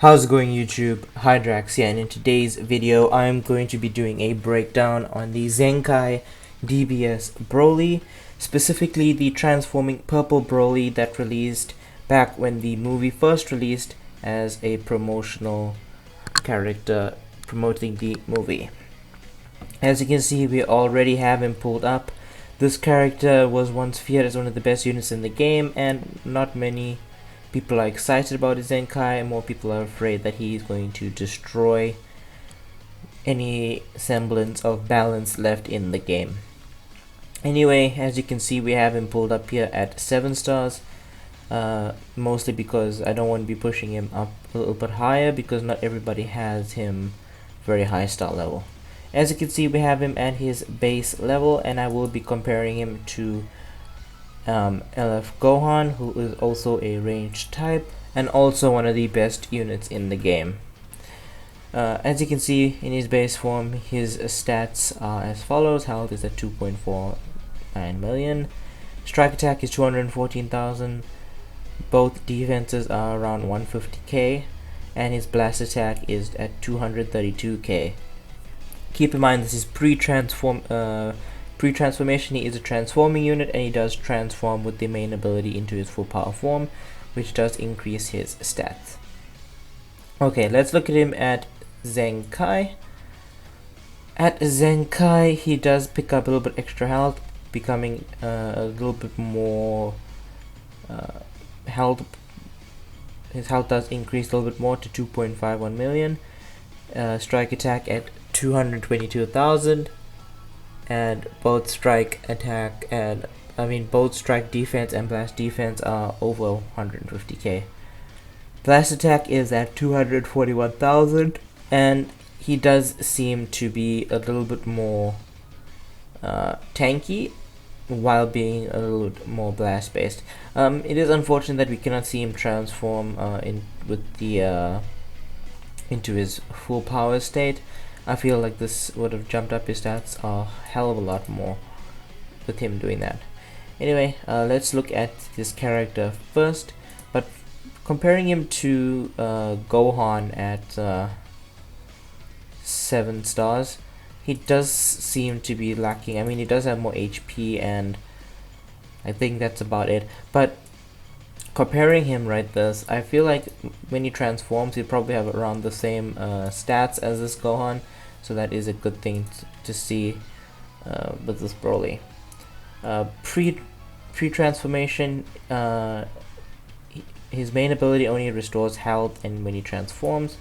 How's it going, YouTube? Hydrax here, and in today's video I'm going to be doing a breakdown on the Zenkai DBS Broly, specifically the transforming purple Broly that released back when the movie first released as a promotional character promoting the movie. As you can see, we already have him pulled up. This character was once feared as one of the best units in the game, and not many people are excited about his Zenkai, and more people are afraid that he's going to destroy any semblance of balance left in the game. Anyway, as you can see, we have him pulled up here at 7 stars, mostly because I don't want to be pushing him up a little bit higher, because not everybody has him very high star level. As you can see, we have him at his base level, and I will be comparing him to LF Gohan, who is also a ranged type and also one of the best units in the game. As you can see, in his base form, his stats are as follows. Health is at 2.49 million, strike attack is 214,000, both defenses are around 150k, and his blast attack is at 232k. Keep in mind, this is pre-transformation. He is a transforming unit, and he does transform with the main ability into his full power form, which does increase his stats. Okay, let's look at him at Zenkai. At Zenkai, he does pick up a little bit extra health, becoming a little bit more health. His health does increase a little bit more to 2.51 million. Strike attack at 222,000, and both strike attack and both strike defense and blast defense are over 150k. Blast attack is at 241,000, and he does seem to be a little bit more tanky while being a little bit more blast based. It is unfortunate that we cannot see him transform into his full power state. I feel like this would have jumped up his stats a hell of a lot more with him doing that. Anyway, let's look at this character first. But comparing him to Gohan at 7 stars, he does seem to be lacking. He does have more HP, and I think that's about it. But comparing him right this, I feel like when he transforms, he'll probably have around the same stats as this Gohan, so that is a good thing to see with this Broly. Pre-transformation, his main ability only restores health and when he transforms.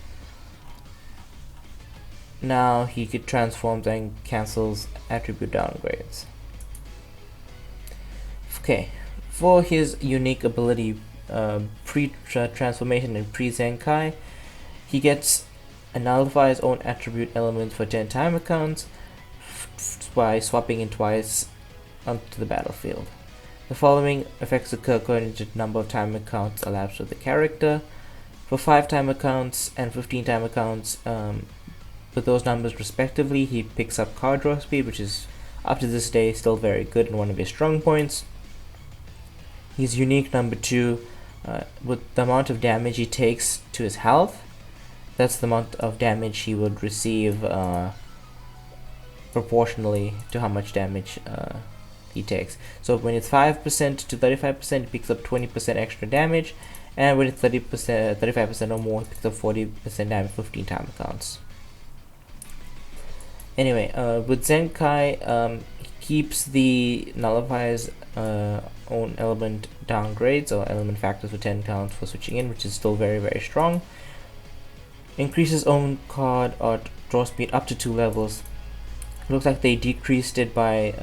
Now he could transform and cancels attribute downgrades. Okay, for his unique ability, pre-transformation and pre-Zenkai, he gets a nullify his own attribute elements for 10 timer counts by swapping in twice onto the battlefield. The following effects occur according to the number of timer counts elapsed with the character. For 5 timer counts and 15 timer counts, with those numbers respectively, he picks up card draw speed, which is up to this day still very good and one of his strong points. He's unique number 2, with the amount of damage he takes to his health. That's the amount of damage he would receive proportionally to how much damage he takes. So when it's 5% to 35%, he picks up 20% extra damage, and when it's 35% or more, he picks up 40% damage 15 time counts. Anyway, with Zenkai, he keeps the nullifies own element downgrades or element factors for 10 counts for switching in, which is still very, very strong. Increases own card or draw speed up to 2 levels. Looks like they decreased it by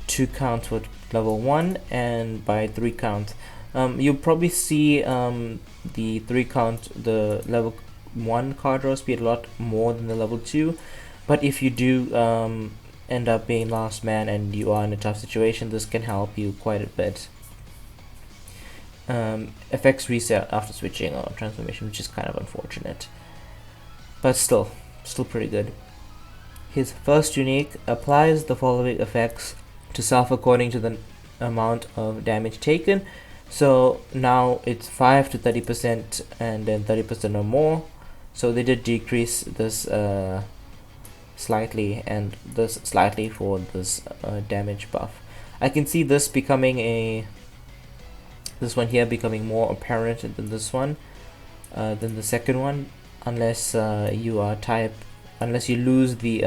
2 counts with level 1 and by 3 counts. You'll probably see the 3 count, the level 1 card draw speed a lot more than the level 2, but if you do end up being last man and you are in a tough situation, this can help you quite a bit. Effects reset after switching or transformation, which is kind of unfortunate, but still pretty good. His first unique applies the following effects to self according to the amount of damage taken. So now it's 5 to 30% and then 30% or more. So they did decrease this slightly, and this slightly for this damage buff. I can see this becoming this one here becoming more apparent than this one, than the second one, unless you are unless you lose the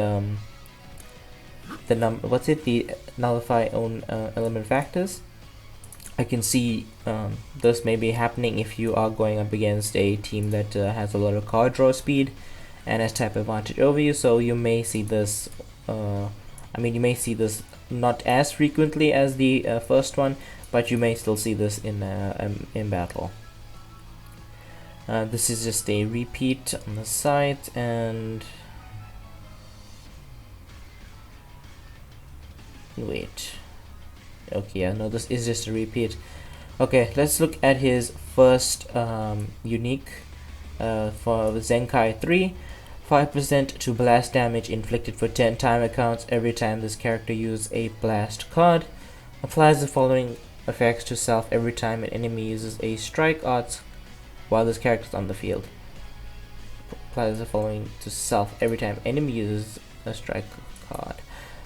the nullify own element factors. I can see this may be happening if you are going up against a team that has a lot of card draw speed and has type advantage over you. So you may see this you may see this not as frequently as the first one, but you may still see this in battle. This is just a repeat on the side, and wait, okay, yeah, no, this is just a repeat. Okay, let's look at his first unique for Zenkai 3. 5% to blast damage inflicted for 10 timer counts every time this character uses a blast card. Applies the following effects to self every time an enemy uses a strike odds while this character is on the field. Applies the following to self every time enemy uses a strike card.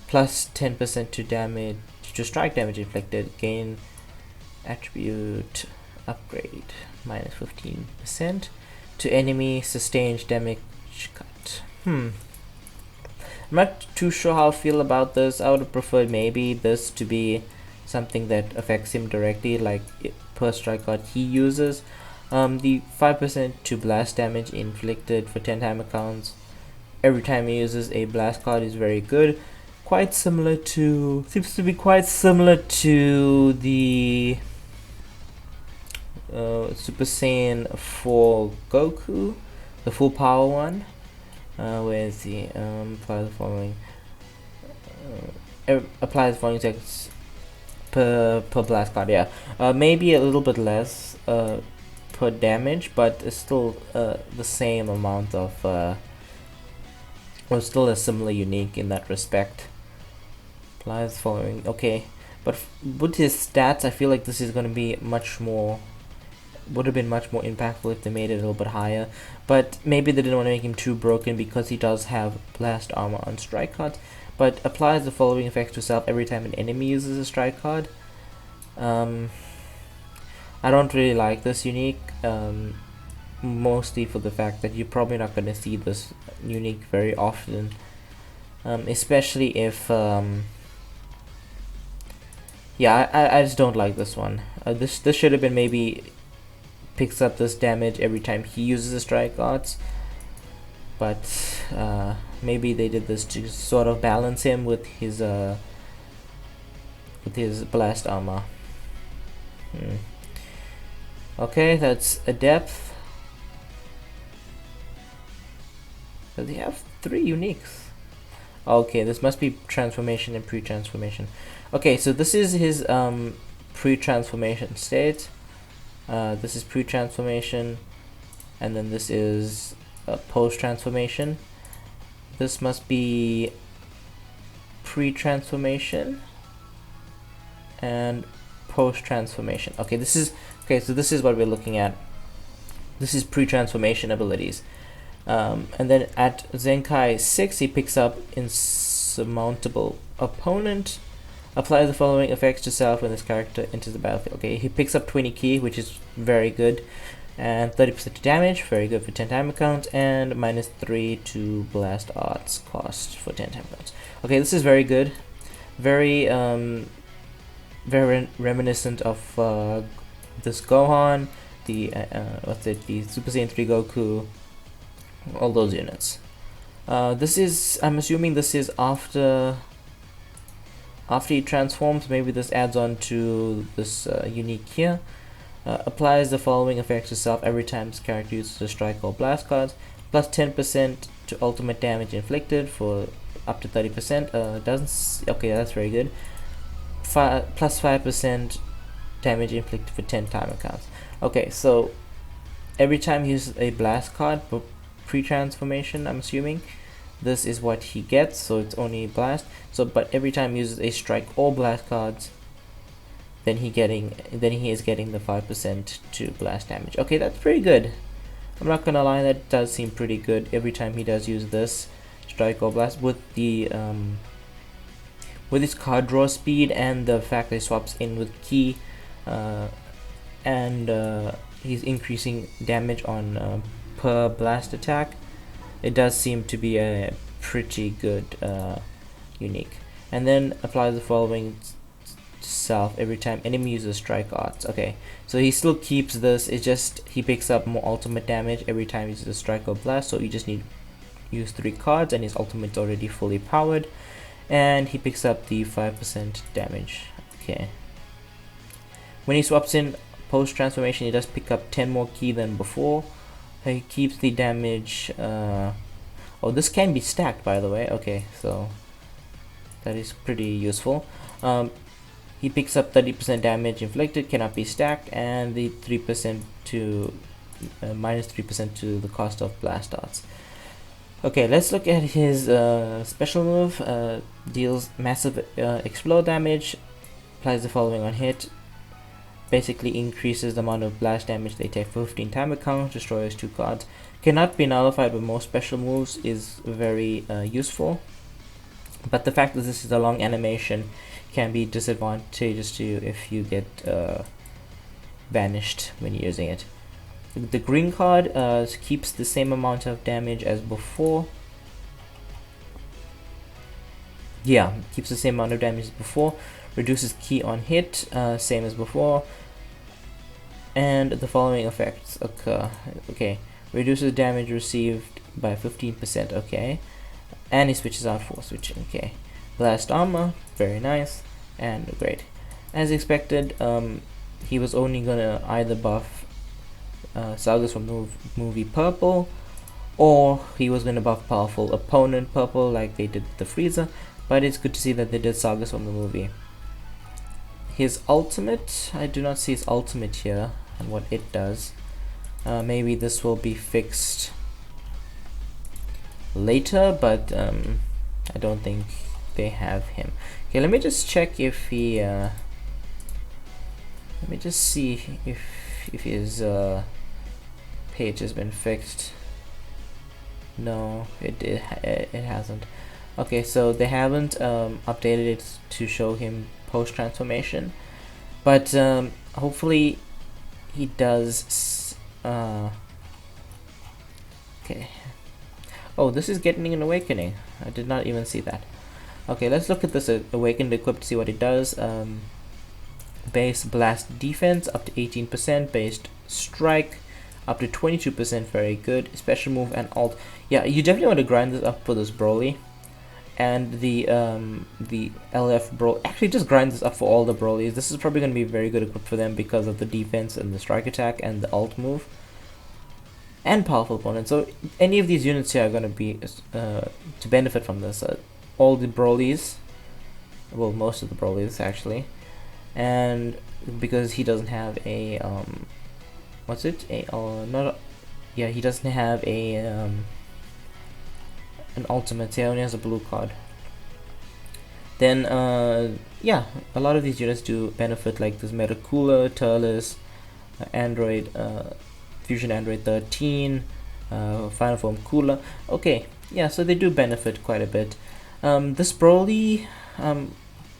Plus 10% to damage to strike damage inflicted. Gain attribute upgrade minus 15% to enemy sustained damage cut. I'm not too sure how I feel about this. I would have preferred maybe this to be something that affects him directly, like per strike card he uses. The 5% to blast damage inflicted for 10 timer counts every time he uses a blast card is very good. Quite similar to, seems to be quite similar to the Super Saiyan 4 Goku, the full power one. Where is the apply the following apply the following text per blast card. Yeah, maybe a little bit less per damage, but it's still the same amount of or still a similar unique in that respect. Applies the following. Okay, but with his stats, I feel like this is going to be much more, would have been much more impactful if they made it a little bit higher, but maybe they didn't want to make him too broken because he does have blast armor on strike cards. But applies the following effects to self every time an enemy uses a strike card. I don't really like this unique, mostly for the fact that you're probably not going to see this unique very often, especially if yeah, I just don't like this one. This should have been maybe picks up this damage every time he uses the strike odds, but maybe they did this to sort of balance him with his blast armor. Okay, that's a depth. Does he have 3 uniques? Okay, this must be transformation and pre-transformation. Okay, so this is his pre-transformation state. This is pre-transformation, and then this is post-transformation. This must be pre-transformation and post-transformation. Okay, so this is what we're looking at. This is pre-transformation abilities. And then at Zenkai 6, he picks up Insurmountable Opponent. Apply the following effects to self when this character enters the battlefield. Okay, he picks up 20 ki, which is very good, and 30% to damage, very good for 10 timer counts, and minus 3 to blast odds cost for 10 timer counts. Okay, this is very good, very very reminiscent of this Gohan, the the Super Saiyan 3 Goku, all those units. This is, I'm assuming this is after he transforms. Maybe this adds on to this unique here. Applies the following effects to self every time this character uses a strike or blast cards. Plus 10% to ultimate damage inflicted for up to 30%. Doesn't, okay, that's very good. Plus 5% damage inflicted for 10 timer counts. Okay, so every time he uses a blast card pre-transformation, I'm assuming this is what he gets, so it's only blast. So but every time he uses a strike or blast cards, then he is getting the 5% to blast damage. Okay, that's pretty good. I'm not gonna lie, that does seem pretty good every time he does use this strike or blast with his card draw speed and the fact that he swaps in with key, and he's increasing damage on per blast attack. It does seem to be a pretty good unique. And then apply the following self every time enemy uses strike arts. Okay, so he still keeps this, it's just he picks up more ultimate damage every time he uses a strike or blast, so you just need use 3 cards and his ultimate's already fully powered, and he picks up the 5% damage. Okay, when he swaps in post transformation, he does pick up 10 more ki than before. He keeps the damage. Oh, this can be stacked, by the way. Okay, so that is pretty useful. He picks up 30% damage inflicted, cannot be stacked, and the 3% to minus 3% to the cost of blast arts. Okay, let's look at his special move. Deals massive explode damage, applies the following on hit, basically increases the amount of blast damage they take for 15 timer count, destroys 2 cards. Cannot be nullified with most special moves is very useful, but the fact that this is a long animation can be disadvantageous to you if you get vanished when you're using it. The green card keeps the same amount of damage as before. Yeah, keeps the same amount of damage as before. Reduces ki on hit, same as before. And the following effects occur. Okay, reduces damage received by 15%. Okay, and he switches out for switching. Okay, blast armor, very nice and great. As expected, he was only gonna either buff sagas from the movie Purple, or he was gonna buff powerful opponent Purple like they did the Frieza, but it's good to see that they did sagas from the movie. His ultimate, I do not see his ultimate here and what it does. Maybe this will be fixed later, but I don't think they have him. Okay, let me just check if he let me just see if his page has been fixed. No, it hasn't. Okay, so they haven't updated it to show him post transformation, but hopefully he does. Okay. Oh, this is getting an awakening. I did not even see that. Okay, let's look at this awakened equip to see what it does. Base blast defense up to 18%, based strike up to 22%, very good. Special move and alt. Yeah, you definitely want to grind this up for this Broly. And the LF Broly, actually just grind this up for all the Brolys. This is probably going to be a very good equip for them because of the defense and the strike attack and the alt move. And powerful opponents. So any of these units here are going to be to benefit from this. All the Brolys, well, most of the Brolys actually, and because he doesn't have a what's it? He doesn't have a an ultimate. He only has a blue card. Then yeah, a lot of these units do benefit, like this Metacooler, Turles, Android, Fusion Android 13, Final Form Cooler. Okay, yeah, so they do benefit quite a bit. This Broly,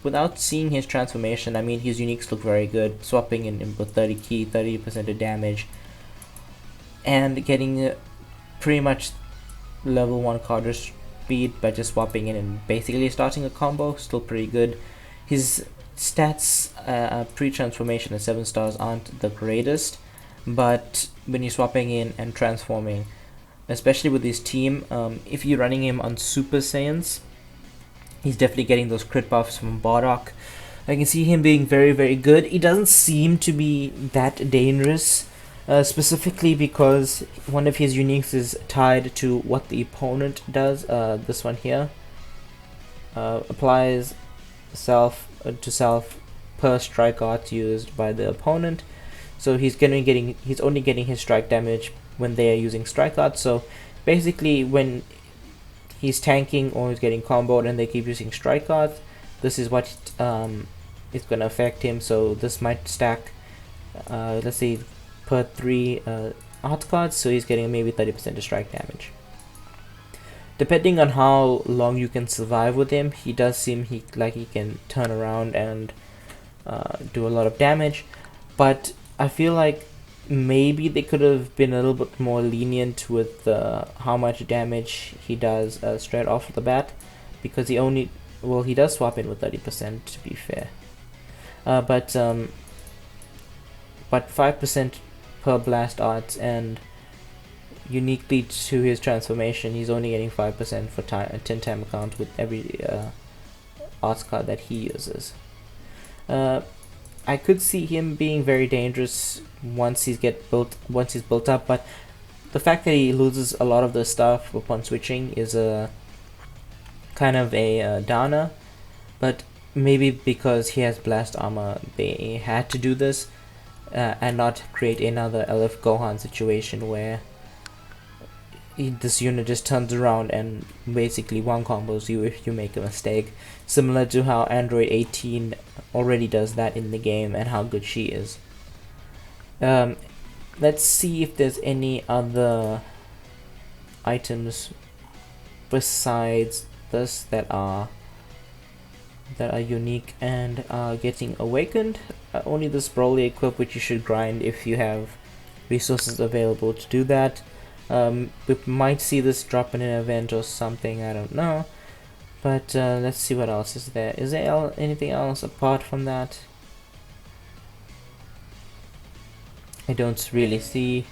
without seeing his transformation, I mean, his uniques look very good. Swapping in with 30 ki, 30% of damage, and getting pretty much level 1 card speed by just swapping in and basically starting a combo. Still pretty good. His stats pre-transformation at 7 stars aren't the greatest, but when you're swapping in and transforming, especially with his team, if you're running him on Super Saiyans, he's definitely getting those crit buffs from Bardock. I can see him being very, very good. He doesn't seem to be that dangerous, specifically because one of his uniques is tied to what the opponent does. This one here applies self to self per strike art used by the opponent. So he's only getting his strike damage when they are using strike art. So basically, when he's tanking or he's getting comboed and they keep using strike art, this is what is going to affect him, so this might stack, let's say, per 3 art cards, so he's getting maybe 30% to strike damage. Depending on how long you can survive with him, he does seem like he can turn around and do a lot of damage, but I feel like maybe they could have been a little bit more lenient with how much damage he does straight off the bat, because he does swap in with 30%, to be fair, but 5% per blast arts, and uniquely to his transformation, he's only getting 5% for 10 time count with every arts card that he uses. I could see him being very dangerous once he's built up, but the fact that he loses a lot of the stuff upon switching is a kind of a downer. But maybe because he has blast armor, they had to do this and not create another LF Gohan situation where this unit just turns around and basically one combos you if you make a mistake, similar to how Android 18 already does that in the game and how good she is. Let's see if there's any other items besides this that are unique and are getting awakened. Only this Broly equip, which you should grind if you have resources available to do that. We might see this drop in an event or something, I don't know. But let's see what else is there. Is there anything else apart from that? I don't really see.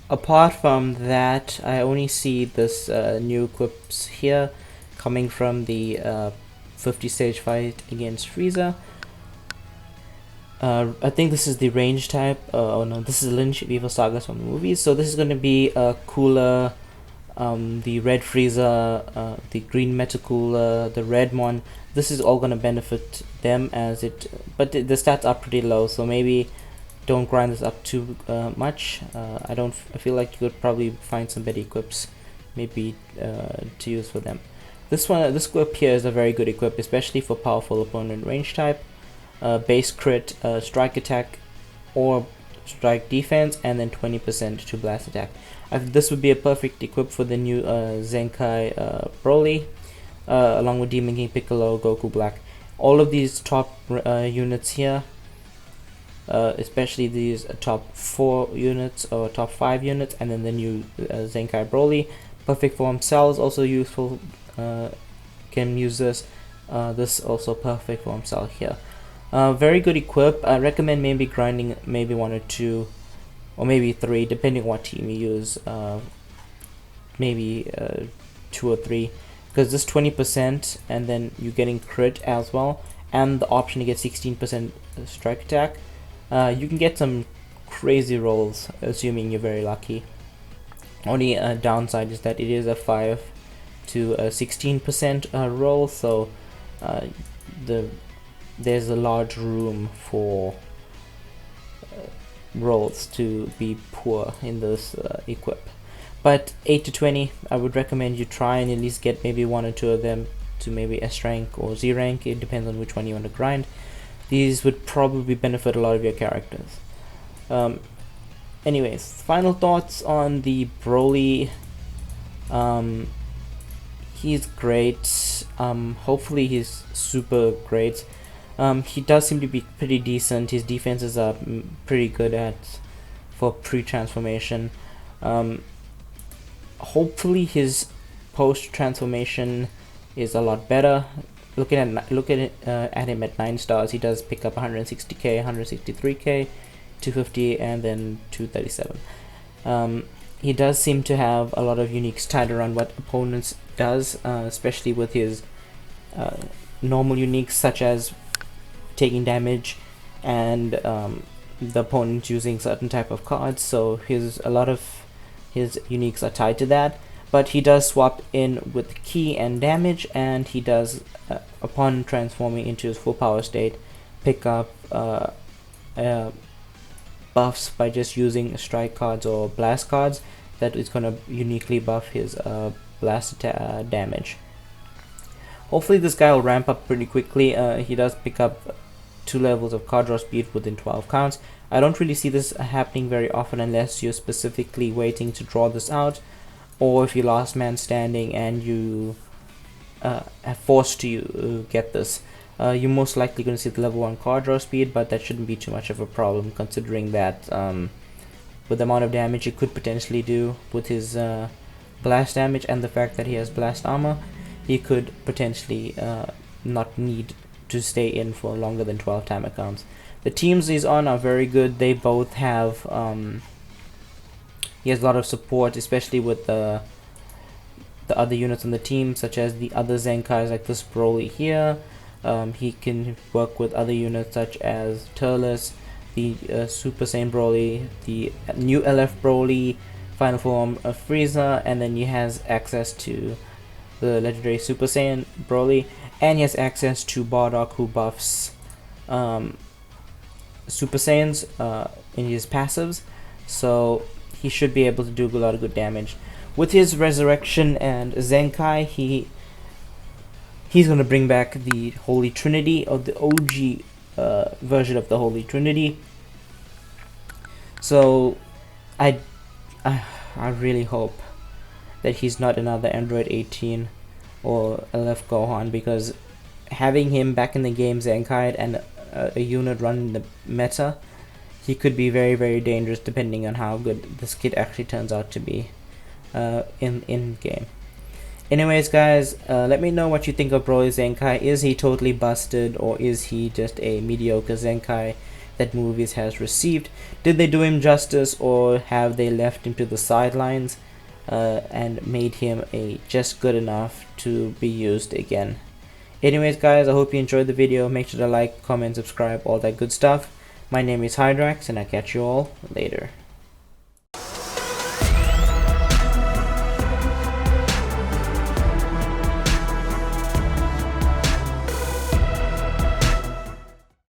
Apart from that, I only see this new equips here coming from the 50 stage fight against Frieza. I think this is the range type. Oh no, this is Lynch Evil Sagas from the movies. So this is going to be Cooler, the Red Frieza, the Green Metacooler, the Red one. This is all going to benefit them but the stats are pretty low. So maybe don't grind this up too much. I feel like you could probably find some better equips, maybe to use for them. This equip here is a very good equip, especially for powerful opponent range type. Base crit, strike attack, or strike defense, and then 20% to blast attack. This would be a perfect equip for the new Zenkai Broly, along with Demon King Piccolo, Goku Black. All of these top units here, especially these top 4 units or top 5 units, and then the new Zenkai Broly, perfect for himself, also useful. Can use this. This also perfect for himself here. Very good equip. I recommend maybe grinding maybe 1 or 2 or maybe 3 depending what team you use. Maybe 2 or 3, because this 20% and then you're getting crit as well, and the option to get 16% strike attack. You can get some crazy rolls assuming you're very lucky. Only downside is that it is a 5 to 16% roll, so there's a large room for rolls to be poor in this equip. But 8 to 20, I would recommend you try and at least get maybe 1 or 2 of them to maybe S rank or Z rank. It depends on which one you want to grind. These would probably benefit a lot of your characters. Anyways, final thoughts on the Broly. He's great. Hopefully he's super great. He does seem to be pretty decent. His defenses are pretty good for pre-transformation. Hopefully his post-transformation is a lot better. Look at him at 9 stars. He does pick up 160k, 163k, 250, and then 237. He does seem to have a lot of uniques tied around what opponents does, especially with his normal uniques such as taking damage and the opponent using certain type of cards. So a lot of his uniques are tied to that. But he does swap in with ki and damage, and he does, upon transforming into his full power state, pick up buffs by just using strike cards or blast cards. That is going to uniquely buff his blast damage. Hopefully this guy will ramp up pretty quickly. He does pick up 2 levels of card draw speed within 12 counts. I don't really see this happening very often unless you're specifically waiting to draw this out, or if you're last man standing and you are forced to get this. You're most likely going to see the level 1 card draw speed, but that shouldn't be too much of a problem considering that with the amount of damage he could potentially do with his blast damage and the fact that he has blast armor, he could potentially not need to stay in for longer than 12 timer counts. The teams he's on are very good. They both have he has a lot of support, especially with the other units on the team, such as the other Zenkais like this Broly here. He can work with other units such as Turles, the Super Saiyan Broly, the new LF Broly, final form of Frieza, and then he has access to the legendary Super Saiyan Broly, and he has access to Bardock, who buffs Super Saiyans in his passives, so he should be able to do a lot of good damage. With his Resurrection and Zenkai, he's going to bring back the Holy Trinity, or the OG version of the Holy Trinity. So I really hope that he's not another Android 18 or LF Gohan, because having him back in the game Zenkai and a unit running the meta, he could be very, very dangerous depending on how good this kid actually turns out to be in game. Anyways guys, let me know what you think of Broly Zenkai. Is he totally busted, or is he just a mediocre Zenkai that movies has received? Did they do him justice, or have they left him to the sidelines and made him just good enough to be used again? Anyways guys, I hope you enjoyed the video. Make sure to like, comment, subscribe, all that good stuff. My name is Hydrax, and I'll catch you all later.